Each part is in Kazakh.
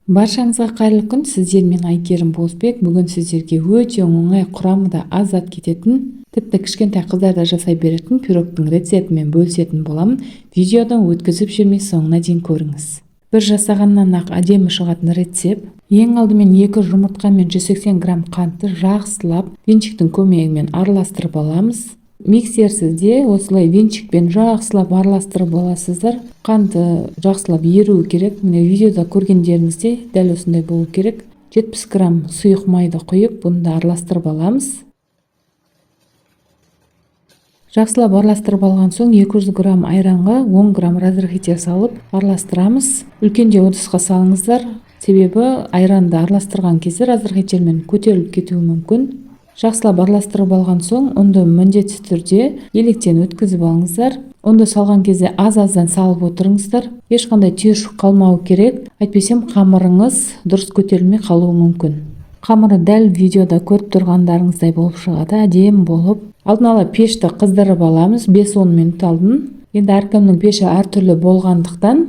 Баршаңызға қайырлы күн. Сіздер мен Айгерім Бозбек. Бүгін сіздерге өте оңай, құрамында аз зат кететін, тіпті кішкентай қыздар да жасай беретін пирогтың рецептімен бөлісетін боламын. Видеодан өткізіп жүрмей соңына дейін көріңіз. Бір жасағаннан ақ әдемі шығатын рецепт. Ең алдымен 2 жұмыртқа мен 180 грамм қантты жақсылап венчиктің көмегімен араластырып аламыз. Миксерсізде осылай венчикпен жақсылап араластырып аласыздар. Қанты жақсылап еруі керек. Міне видеода көргендеріңіздей дәл осындай болу керек. 70 грамм сұйық майды құйып, бұны да араластырып аламыз. Жақсылап араластырып алған соң 200 грамм айранға 10 грамм разрыхитель салып араластырамыз. Үлкенде ыдысқа салыңыздар, себебі айранды араластырған кезде разрыхительмен көтеріліп кетуі мүмкін. Жақсылап араластырып алған соң, ұнды міндетті түрде електен өткізіп алыңыздар. Ұнды салған кезде аз-аздан салып отырыңыздар. Ешқандай түйіршік қалмауы керек, әйтпесем қамырыңыз дұрыс көтерілмей қалуы мүмкін. Қамыры дәл видеода көріп тұрғандарыңыздай болып шығады, әдемі болып. Алдын ала пешті қыздырып аламыз, 5-10 минут алдын. Енді әркімнің пеші әртүрлі болғандықтан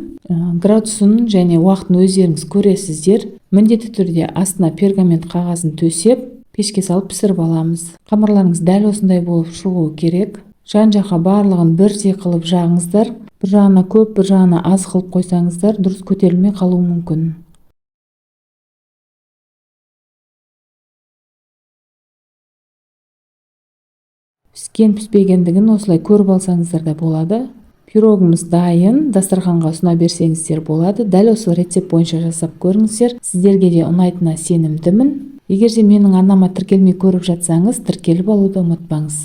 градусын және уақытын өздеріңіз көресіздер. Міндетті түрде астына пергамент қағазын төсеп, пешке салып пісіріп аламыз. Қамырларыңыз дәл осындай болып шығуы керек. Жан-жаққа барлығын бірдей қылып жағыңыздар. Бір жағына көп, бір жағына аз қылып қойсаңыздар, дұрыс көтерілмей қалуы мүмкін. Піскен-піспегендігін осылай көріп алсаңыздар да болады. Пирогымыз дайын, дастарханға ұсына берсеңіздер болады. Дәл осы рецепт бойынша жасап көріңіздер. Сіздерге де ұнайтынына сенімдімін. Егер де менің арнама тіркелмей көріп жатсаңыз, тіркеліп алуды ұмытпаңыз.